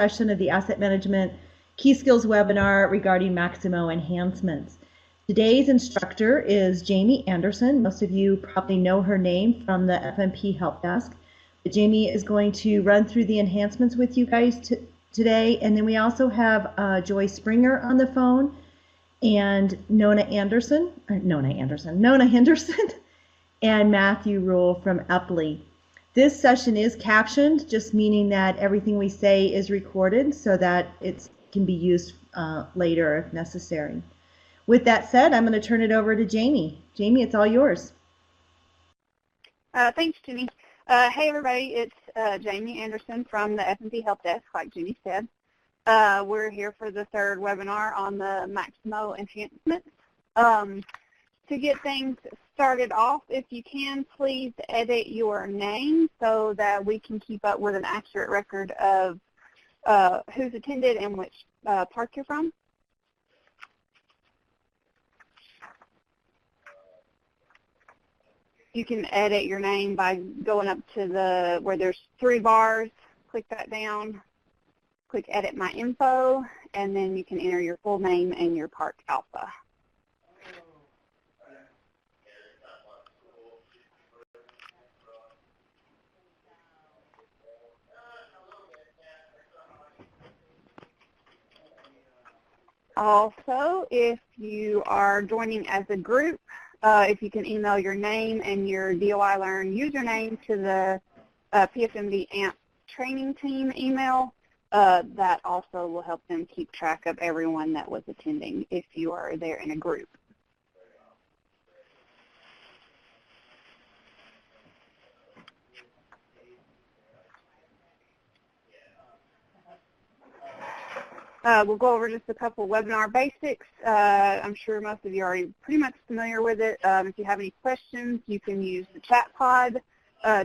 session of the Asset Management Key Skills webinar regarding Maximo enhancements. Today's instructor is Jamie Anderson. Most of you probably know her name from the FMP Help Desk. But Jamie is going to run through the enhancements with you guys today. And then we also have Joy Springer on the phone and Nona Henderson, and Matthew Rule from Epley. This session is captioned, just meaning that everything we say is recorded so that it can be used later if necessary. With that said, I'm going to turn it over to Jamie. Jamie, it's all yours. Thanks, Jenny. Hey, everybody. It's Jamie Anderson from the FMP Help Desk, like Jenny said. We're here for the third webinar on the Maximo enhancements. To get things started off, if you can, please edit your name so that we can keep up with an accurate record of who's attended and which park you're from. You can edit your name by going up to where there's 3 bars, click that down, click Edit My Info, and then you can enter your full name and your Park Alpha. Also, if you are joining as a group, if you can email your name and your DOI Learn username to the PFMD AMP training team email, that also will help them keep track of everyone that was attending if you are there in a group. We'll go over just a couple webinar basics. I'm sure most of you are already pretty much familiar with it. If you have any questions, you can use the chat pod.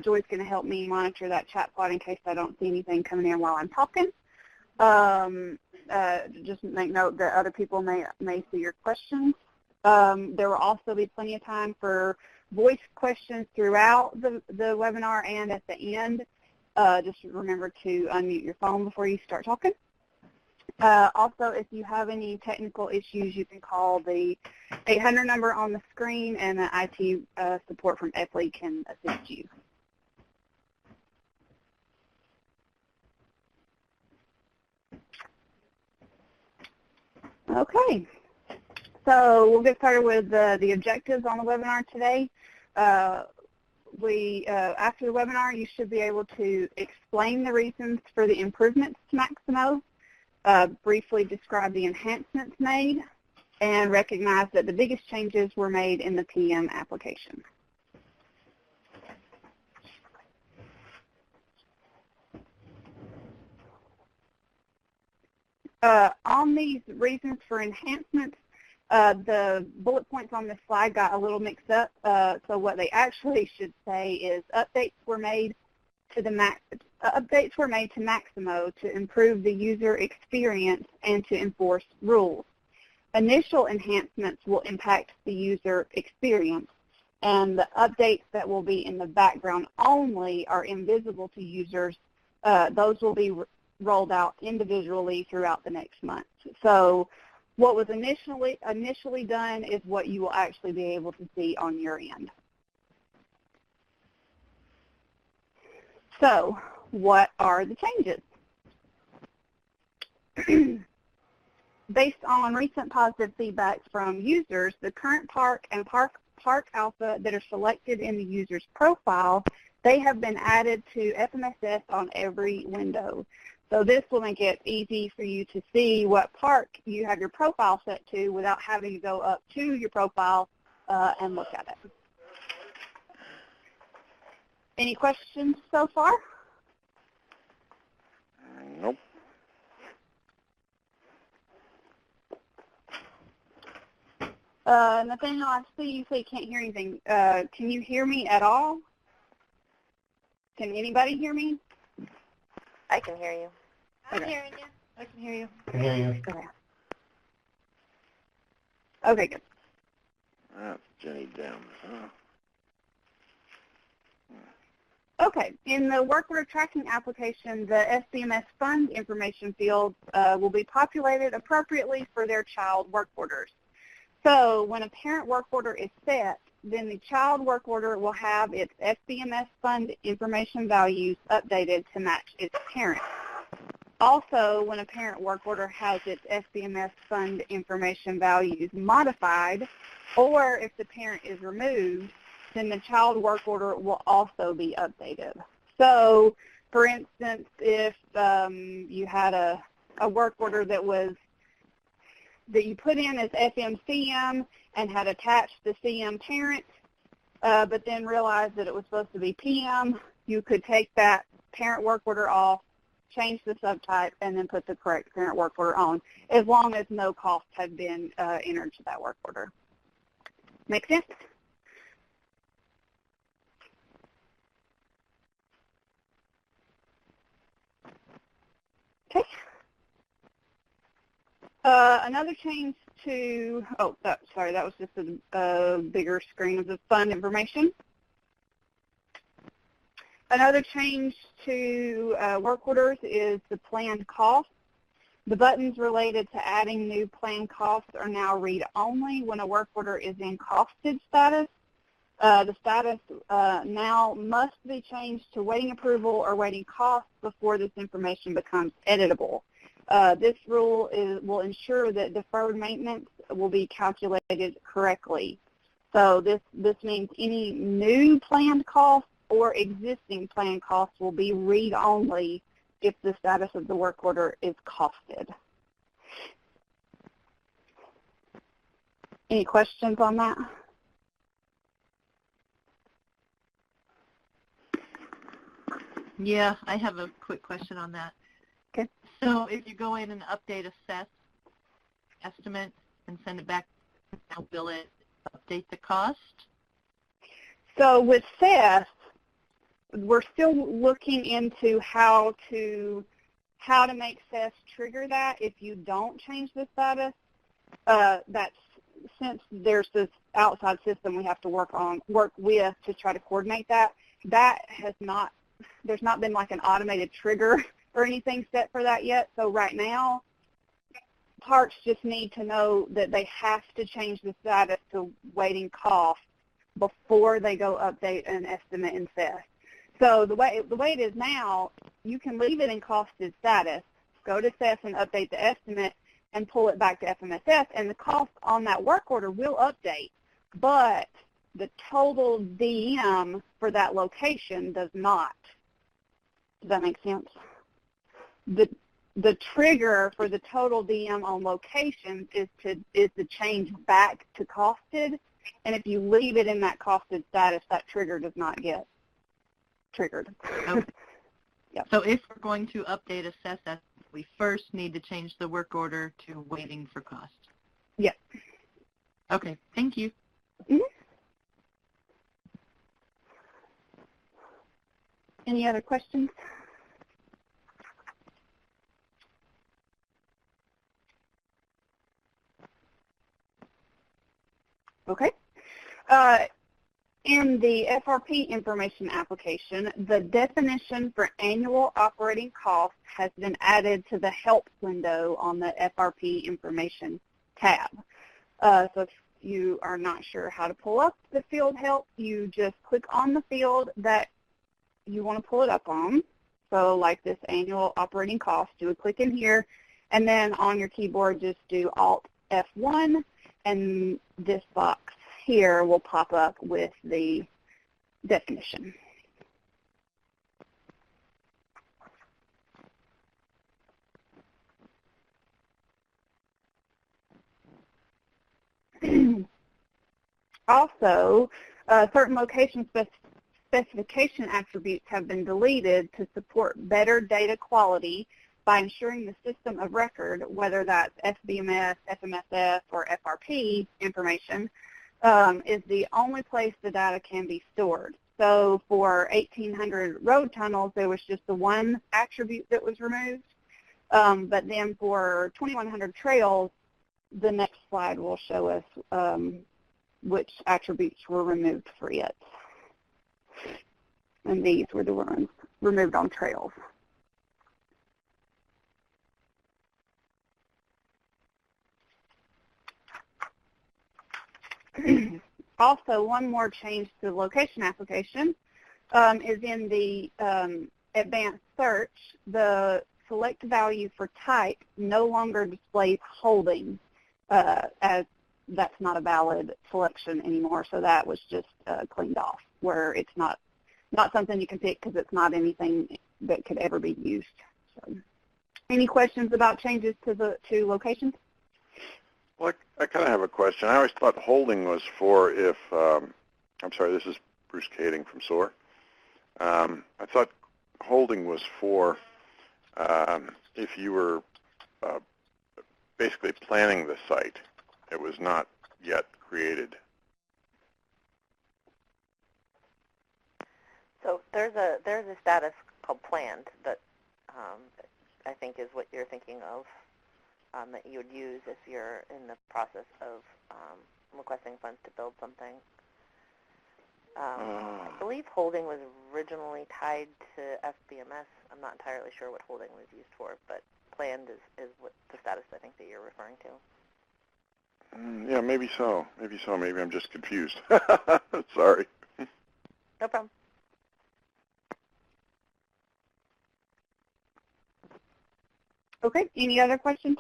Joy's going to help me monitor that chat pod in case I don't see anything coming in while I'm talking. Just make note that other people may see your questions. There will also be plenty of time for voice questions throughout the webinar and at the end. Just remember to unmute your phone before you start talking. Also, if you have any technical issues, you can call the 800 number on the screen, and the IT support from Epley can assist you. Okay, so we'll get started with the objectives on the webinar today. After the webinar, you should be able to explain the reasons for the improvements to Maximo, briefly describe the enhancements made, and recognize that the biggest changes were made in the PM application. On these reasons for enhancements, the bullet points on this slide got a little mixed up. So what they actually should say is updates were made to Maximo to improve the user experience and to enforce rules. Initial enhancements will impact the user experience, and the updates that will be in the background only are invisible to users. Those will be rolled out individually throughout the next month. So what was initially done is what you will actually be able to see on your end. So what are the changes? Based on recent positive feedback from users, the current Park and Park Alpha that are selected in the user's profile, they have been added to FMSS on every window. So this will make it easy for you to see what park you have your profile set to without having to go up to your profile and look at it. Any questions so far? Nope. Nathaniel, I see you say you can't hear anything. Can you hear me at all? Can anybody hear me? I can hear you. I'm hearing you. I can hear you. I can hear you. Okay. Okay, good. That's Jenny down. Okay, in the work order tracking application, the FBMS fund information field will be populated appropriately for their child work orders. So when a parent work order is set, then the child work order will have its FBMS fund information values updated to match its parent. Also, when a parent work order has its FBMS fund information values modified, or if the parent is removed, then the child work order will also be updated. So, for instance, if you had a work order that you put in as FMCM and had attached the CM parent, but then realized that it was supposed to be PM, you could take that parent work order off, change the subtype, and then put the correct parent work order on, as long as no cost had been entered to that work order. Make sense? Okay. Another change to, sorry, that was just a bigger screen of the fund information. Another change to work orders is the planned cost. The buttons related to adding new planned costs are now read-only when a work order is in costed status. The status now must be changed to waiting approval or waiting costs before this information becomes editable. This rule will ensure that deferred maintenance will be calculated correctly. So this means any new planned costs or existing planned costs will be read-only if the status of the work order is costed. Any questions on that? Yeah, I have a quick question on that. Okay. So if you go in and update assess estimate and send it back, now will it update the cost? So with SES, we're still looking into how to make SES trigger that if you don't change the status. That's since there's this outside system we have to work with to try to coordinate that. There's not been like an automated trigger or anything set for that yet. So right now, parks just need to know that they have to change the status to waiting cost before they go update an estimate in SES. So the way it is now, you can leave it in costed status, go to SES and update the estimate, and pull it back to FMSS, and the cost on that work order will update, but the total DM for that location does not. Does that make sense? The trigger for the total DM on locations is to change back to costed, and if you leave it in that costed status, that trigger does not get triggered. Okay. Yep. So if we're going to update assess, we first need to change the work order to waiting for cost. Yes. Okay, thank you. Mm-hmm. Any other questions? Okay. In the FRP information application, the definition for annual operating costs has been added to the help window on the FRP information tab. So if you are not sure how to pull up the field help, you just click on the field that you want to pull it up on. So like this annual operating cost, do a click in here, and then on your keyboard just do Alt F1, and this box here will pop up with the definition. Also, certain location specification attributes have been deleted to support better data quality by ensuring the system of record, whether that's FBMS, FMSS, or FRP information, is the only place the data can be stored. So for 1,800 road tunnels, there was just the one attribute that was removed. But then for 2,100 trails, the next slide will show us which attributes were removed for it. and these were the ones removed on trails. Also, one more change to the location application is in the advanced search. The select value for type no longer displays holding, as that's not a valid selection anymore. So that was just cleaned off, where it's not something you can pick because it's not anything that could ever be used. So, any questions about changes to locations? Well, I kind of have a question. I always thought holding was for if, I'm sorry, this is Bruce Kading from SOAR. I thought holding was for if you were basically planning the site. It was not yet created. So there's a status called planned that I think is what you're thinking of, that you would use if you're in the process of requesting funds to build something. I believe holding was originally tied to FBMS. I'm not entirely sure what holding was used for, but planned is what the status I think that you're referring to. Yeah, maybe so. Maybe so. Maybe I'm just confused. Sorry. No problem. Okay, any other questions?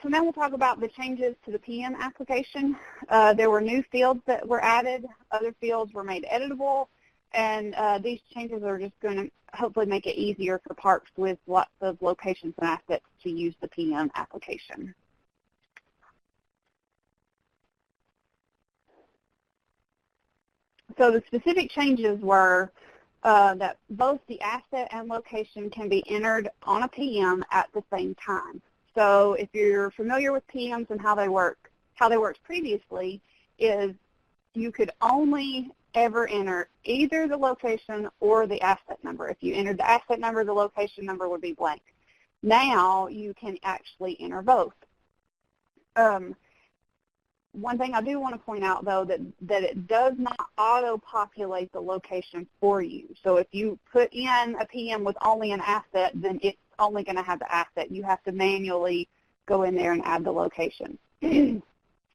So now we'll talk about the changes to the PM application. There were new fields that were added. Other fields were made editable. And these changes are just going to hopefully make it easier for parks with lots of locations and assets to use the PM application. So the specific changes were that both the asset and location can be entered on a PM at the same time. So if you're familiar with PMs and how they worked previously, is you could only ever enter either the location or the asset number. If you entered the asset number, the location number would be blank. Now you can actually enter both. One thing I do want to point out, though, that it does not auto-populate the location for you. So if you put in a PM with only an asset, then it's only going to have the asset. You have to manually go in there and add the location.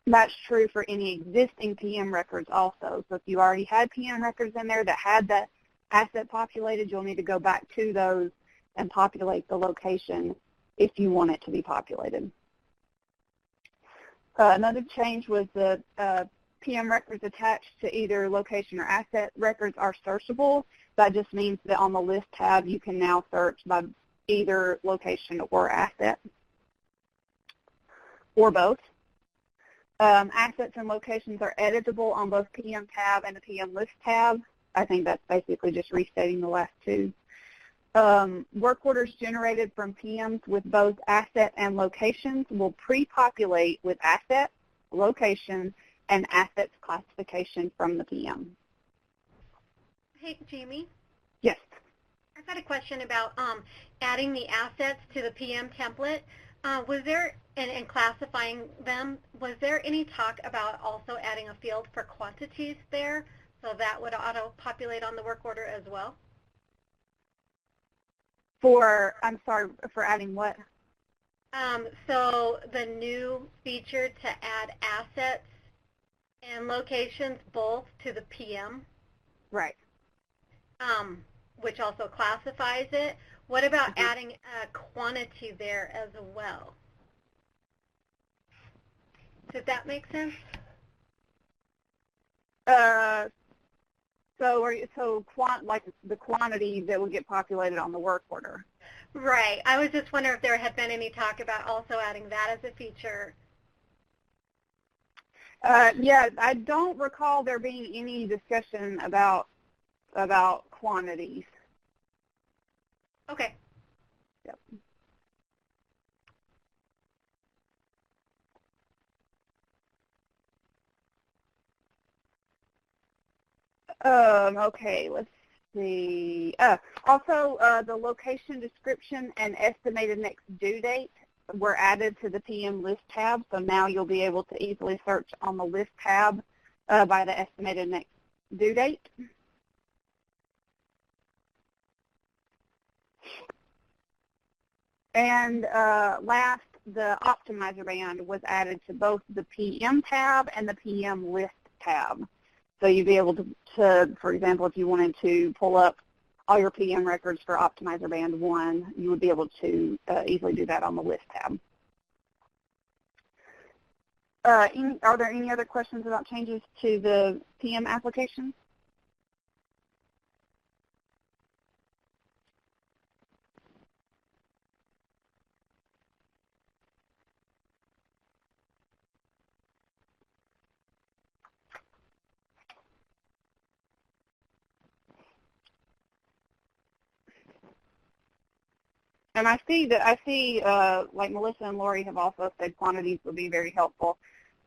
That's true for any existing PM records also. So if you already had PM records in there that had the asset populated, you'll need to go back to those and populate the location if you want it to be populated. Another change was the PM records attached to either location or asset records are searchable. That just means that on the list tab you can now search by either location or asset, or both. Assets and locations are editable on both PM tab and the PM list tab. I think that's basically just restating the last two. Work orders generated from PMs with both asset and locations will pre-populate with asset, location, and assets classification from the PM. Hey, Jamie. Yes. I've got a question about adding the assets to the PM template. Was there, and classifying them, was there any talk about also adding a field for quantities there, so that would auto-populate on the work order as well? I'm sorry, for adding what? So the new feature to add assets and locations both to the PM. Right. Which also classifies it. What about adding a quantity there as well? Did that make sense? Like the quantity that would get populated on the work order. Right. I was just wondering if there had been any talk about also adding that as a feature. Yeah, I don't recall there being any discussion about quantities. Okay. Yep. Okay, let's see. Also, the location description and estimated next due date were added to the PM list tab, so now you'll be able to easily search on the list tab by the estimated next due date. And last, the optimizer band was added to both the PM tab and the PM list tab. So you'd be able to, for example, if you wanted to pull up all your PM records for optimizer band 1, you would be able to easily do that on the list tab. Are there any other questions about changes to the PM application? And I see like Melissa and Lori have also said quantities would be very helpful.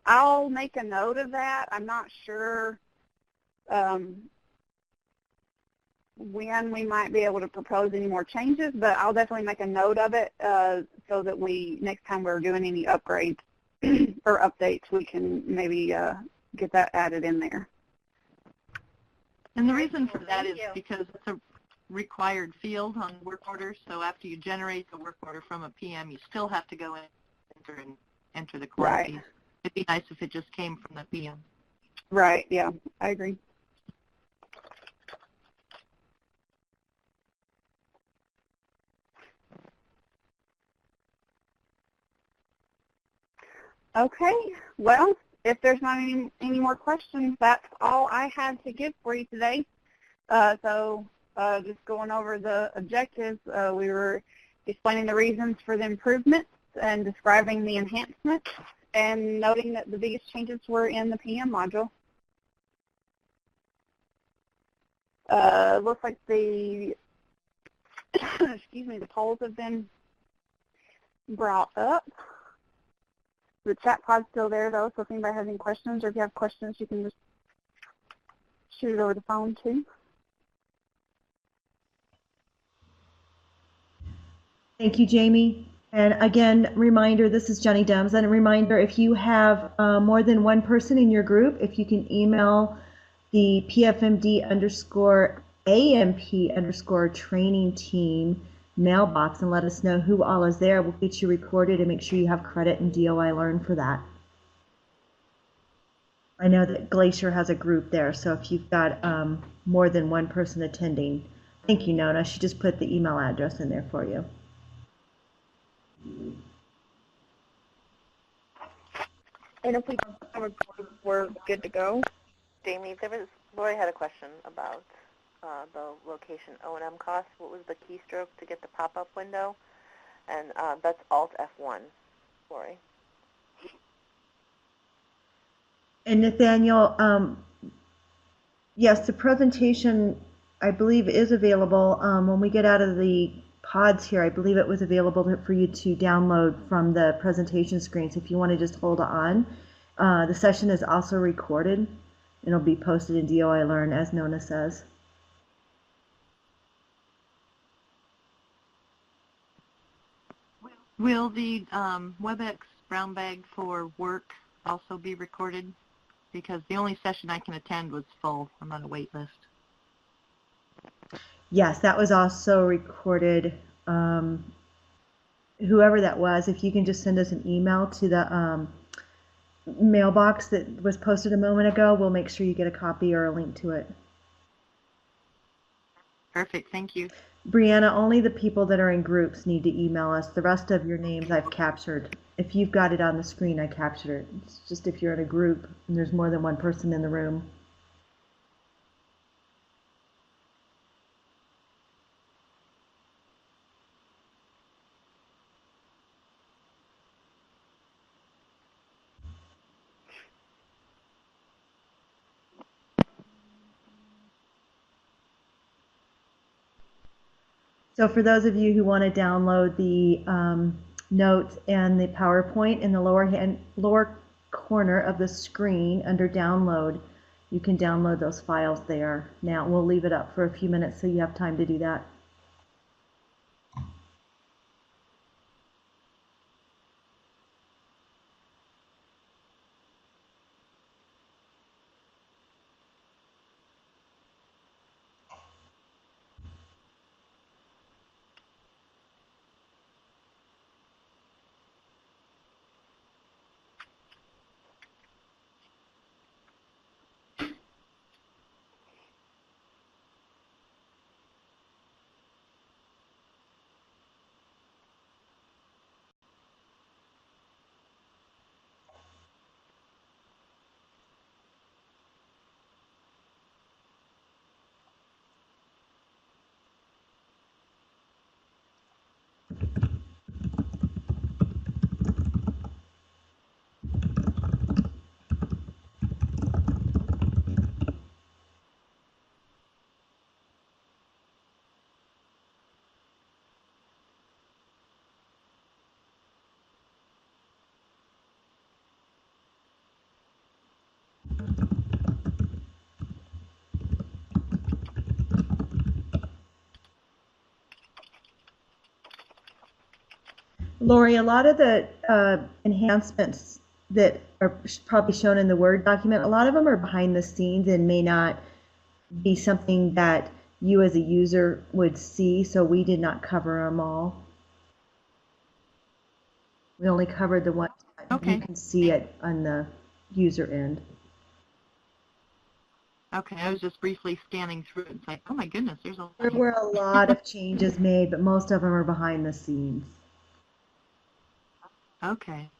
I'll make a note of that. I'm not sure when we might be able to propose any more changes, but I'll definitely make a note of it so that next time we're doing any upgrades or updates, we can maybe get that added in there. And the reason for that is because it's a required field on work orders, so after you generate the work order from a PM, you still have to go in and enter the quantities. Right. It'd be nice if it just came from the PM. Right, yeah, I agree. Okay, well, if there's not any more questions, that's all I had to give for you today. Just going over the objectives, we were explaining the reasons for the improvements and describing the enhancements and noting that the biggest changes were in the PM module. Looks like the the polls have been brought up. The chat pod's still there though, so if anybody has any questions, or if you have questions, you can just shoot it over the phone too. Thank you, Jamie. And again, reminder, this is Jenny Dems, and a reminder, if you have more than one person in your group, if you can email the PFMD_AMP_training team mailbox and let us know who all is there, we'll get you recorded and make sure you have credit in DOI Learn for that. I know that Glacier has a group there, so if you've got more than one person attending, thank you, Nona. She just put the email address in there for you. And if we don't have a group, we're good to go. Jamie, Lori had a question about the location O&M costs. What was the keystroke to get the pop-up window? And that's Alt F1, Lori. And Nathaniel, yes, the presentation, I believe, is available. When we get out of the pods here, I believe it was available for you to download from the presentation screen. So if you want to just hold on, the session is also recorded and it'll be posted in DOI Learn, as Nona says. Will the WebEx brown bag for work also be recorded? Because the only session I can attend was full. I'm on a wait list. Yes, that was also recorded. Whoever that was, if you can just send us an email to the mailbox that was posted a moment ago, we'll make sure you get a copy or a link to it. Perfect, thank you. Brianna, only the people that are in groups need to email us. The rest of your names I've captured. If you've got it on the screen, I captured it. It's just if you're in a group and there's more than one person in the room. So for those of you who want to download the notes and the PowerPoint in the lower corner of the screen under download, you can download those files there. Now we'll leave it up for a few minutes so you have time to do that. Lori, a lot of the enhancements that are probably shown in the Word document, a lot of them are behind the scenes and may not be something that you as a user would see, so we did not cover them all. We only covered the ones that you can see it on the user end. Okay, I was just briefly scanning through it. It's like, oh my goodness, there's a lot. There were a lot of changes made, but most of them are behind the scenes. Okay.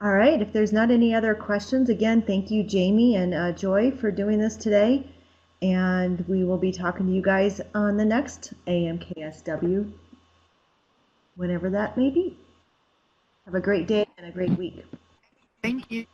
All right, if there's not any other questions, again, thank you, Jamie and Joy, for doing this today. And we will be talking to you guys on the next AMKSW, whenever that may be. Have a great day and a great week. Thank you.